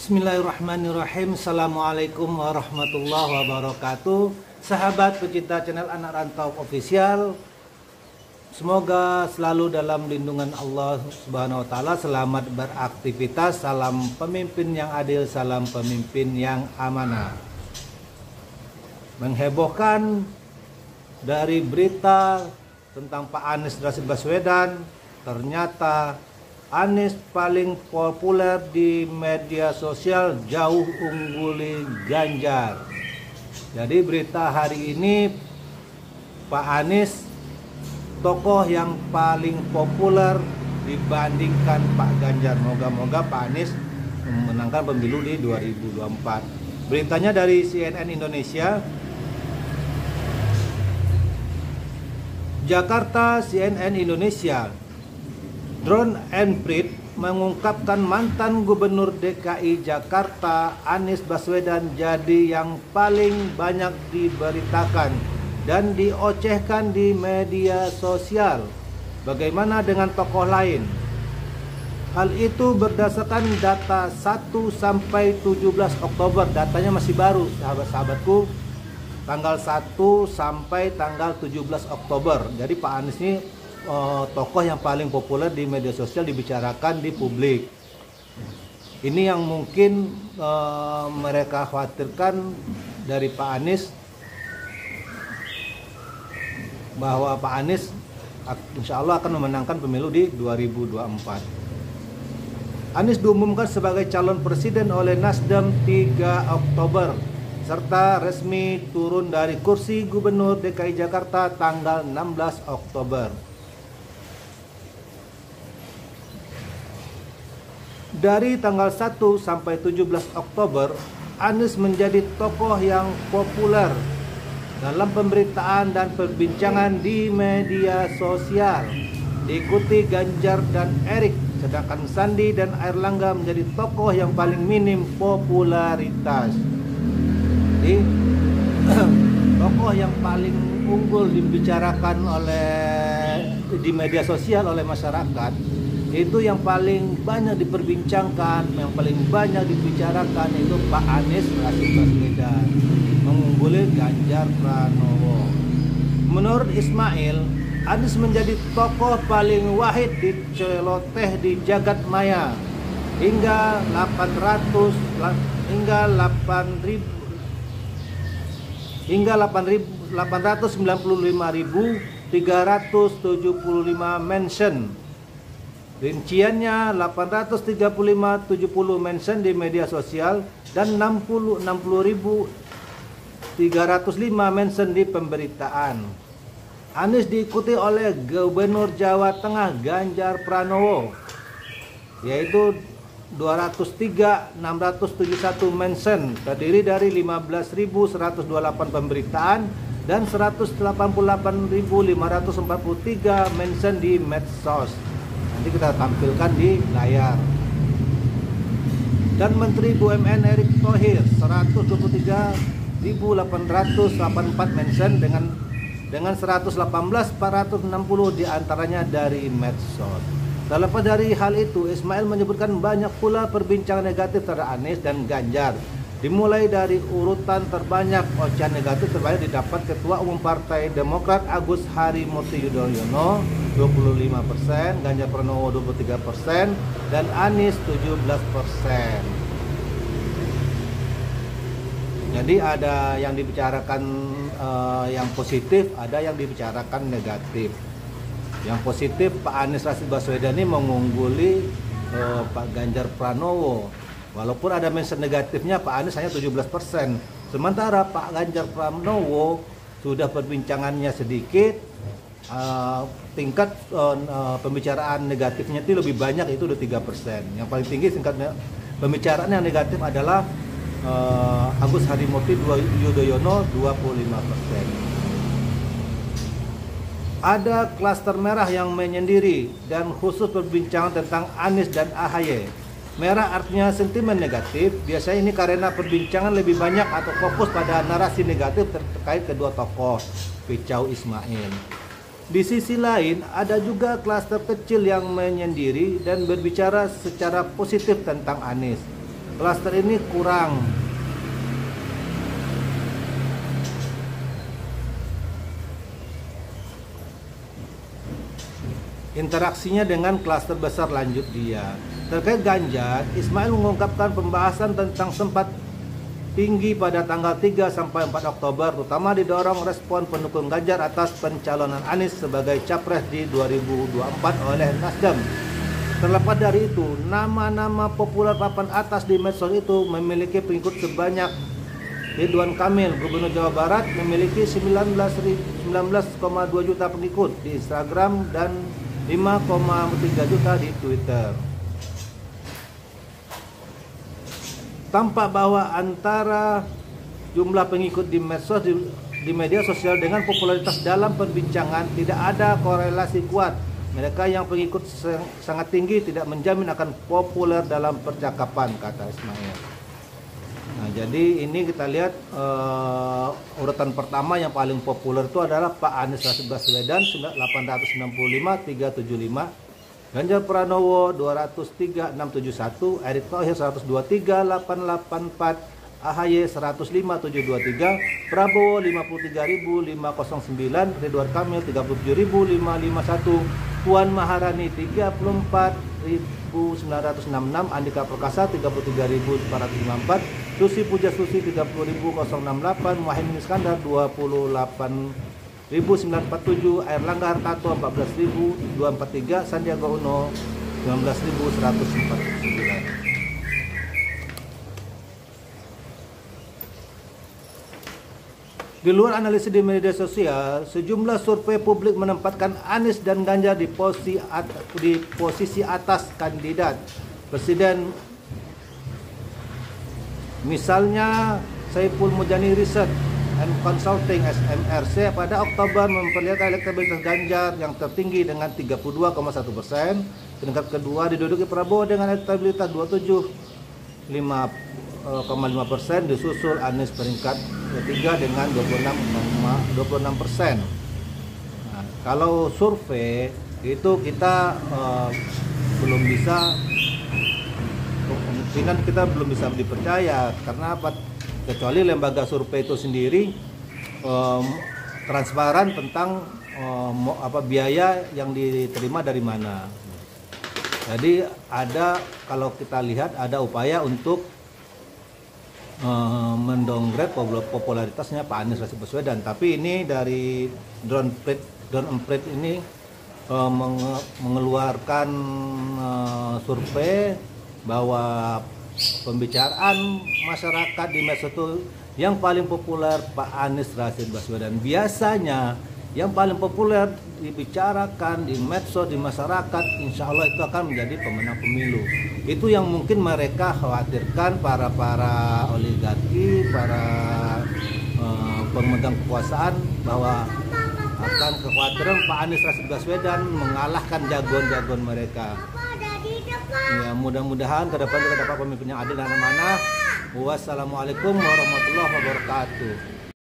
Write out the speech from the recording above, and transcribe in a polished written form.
Bismillahirrahmanirrahim. Assalamualaikum warahmatullahi wabarakatuh. Sahabat pecinta channel Anak Rantau Official, semoga selalu dalam lindungan Allah Subhanahu wa taala. Selamat beraktivitas. Salam pemimpin yang adil, salam pemimpin yang amanah. Menghebohkan dari berita tentang Pak Anies Rashid Baswedan, ternyata Anies paling populer di media sosial, jauh ungguli Ganjar. Jadi berita hari ini, Pak Anies tokoh yang paling populer dibandingkan Pak Ganjar. Moga-moga Pak Anies memenangkan pemilu di 2024. Beritanya dari CNN Indonesia. Jakarta, CNN Indonesia. Drone and Prit mengungkapkan mantan Gubernur DKI Jakarta Anies Baswedan jadi yang paling banyak diberitakan dan diocehkan di media sosial. Bagaimana dengan tokoh lain? Hal itu berdasarkan data 1 sampai 17 Oktober. Datanya masih baru, sahabat-sahabatku. Tanggal 1 sampai tanggal 17 Oktober. Jadi Pak Anies ini tokoh yang paling populer di media sosial, dibicarakan di publik. Ini yang mungkin mereka khawatirkan dari Pak Anies, bahwa Pak Anies insya Allah akan memenangkan pemilu di 2024. Anies diumumkan sebagai calon presiden oleh Nasdem 3 Oktober serta resmi turun dari kursi Gubernur DKI Jakarta tanggal 16 Oktober. Dari tanggal 1 sampai 17 Oktober, Anies menjadi tokoh yang populer dalam pemberitaan dan perbincangan di media sosial. Diikuti Ganjar dan Erik, sedangkan Sandi dan Airlangga menjadi tokoh yang paling minim popularitas. Jadi, tokoh yang paling unggul dibicarakan di media sosial oleh masyarakat, itu yang paling banyak diperbincangkan, yang paling banyak dibicarakan itu Pak Anies Rashid Baswedan, mengungguli Ganjar Pranowo. Menurut Ismail, Anies menjadi tokoh paling wahid diceloteh di jagat maya hingga 895.375 mention. Rinciannya 835.70 mention di media sosial dan 60.305 mention di pemberitaan. Anies diikuti oleh Gubernur Jawa Tengah Ganjar Pranowo, yaitu 203.671 mention, terdiri dari 15.128 pemberitaan dan 188.543 mention di medsos. Nanti kita tampilkan di layar. Dan Menteri BUMN Erick Thohir 123.884 mention dengan 118.460 diantaranya dari medsos. Terlepas dari hal itu, Ismail menyebutkan banyak pula perbincangan negatif terhadap Anies dan Ganjar. Dimulai dari urutan terbanyak, ocehan negatif terbanyak didapat Ketua Umum Partai Demokrat Agus Harimurti Yudhoyono 25%, Ganjar Pranowo 23%, dan Anies 17%. Jadi ada yang dibicarakan yang positif, ada yang dibicarakan negatif. Yang positif, Pak Anies Rashid Baswedan ini mengungguli Pak Ganjar Pranowo. Walaupun ada mention negatifnya, Pak Anies hanya 17%. Sementara Pak Ganjar Pranowo sudah perbincangannya sedikit, tingkat pembicaraan negatifnya itu lebih banyak, itu udah 3%. Yang paling tinggi tingkat pembicaraan yang negatif adalah Agus Harimurti Yudhoyono 25%. Ada klaster merah yang menyendiri dan khusus perbincangan tentang Anies dan AHY. Merah artinya sentimen negatif. Biasanya ini karena perbincangan lebih banyak atau fokus pada narasi negatif terkait kedua tokoh, Picau Ismail. Di sisi lain, ada juga klaster kecil yang menyendiri dan berbicara secara positif tentang Anies. klaster ini kurang. Interaksinya dengan klaster besar, lanjut dia. Terkait Ganjar, Ismail mengungkapkan pembahasan tentang sempat tinggi pada tanggal 3 sampai 4 Oktober, terutama didorong respon pendukung Ganjar atas pencalonan Anies sebagai capres di 2024 oleh Nasdem. Terlepas dari itu, nama-nama populer papan atas di medsos itu memiliki pengikut sebanyak Ridwan Kamil, Gubernur Jawa Barat, memiliki 19,2 juta pengikut di Instagram dan 5,3 juta di Twitter. Tampak bahwa antara jumlah pengikut di medsos di media sosial dengan popularitas dalam perbincangan tidak ada korelasi kuat. Mereka yang pengikut sangat tinggi tidak menjamin akan populer dalam percakapan, kata Ismail. Nah, jadi ini kita lihat urutan pertama yang paling populer itu adalah Pak Anies Rashid Baswedan 865 375, Ganjar Pranowo 203 671, Erick Thohir 123 884, AHY 105 723, Prabowo 53.509, Ridwan Kamil 37.551, Puan Maharani 34.966, Andika Perkasa 33.454, Susi Pujastuti 30.068, Muhaimin Iskandar 28.947, Airlangga Hartarto 14.243, Sandiaga Uno 19.149. Di luar analisis di media sosial, sejumlah survei publik menempatkan Anies dan Ganjar di posisi atas kandidat presiden. Misalnya, Saiful Mujani Research and Consulting (SMRC) pada Oktober memperlihatkan elektabilitas Ganjar yang tertinggi dengan 32,1%. Peringkat kedua diduduki Prabowo dengan elektabilitas 27,5%, disusul Anies peringkat ketiga dengan 26%. Nah, kalau survei itu kita belum bisa, kemungkinan kita belum bisa dipercaya karena apa? Kecuali lembaga survei itu sendiri transparan tentang biaya yang diterima dari mana. Jadi kalau kita lihat ada upaya untuk mendonggrade popularitasnya Pak Anies Rashid Baswedan, tapi ini dari Drone Emprit ini mengeluarkan survei bahwa pembicaraan masyarakat di medsos itu yang paling populer Pak Anies Rashid Baswedan. Biasanya yang paling populer dibicarakan di medsos di masyarakat, insya Allah itu akan menjadi pemenang pemilu. Itu yang mungkin mereka khawatirkan, para oligarki, para pemegang kekuasaan, bahwa akan kekhawatiran Pak Anies Rashid Baswedan mengalahkan jagoan-jagoan mereka. Ya, mudah-mudahan ke depan kita dapat pemimpin yang adil dan amanah. Wassalamualaikum warahmatullahi wabarakatuh.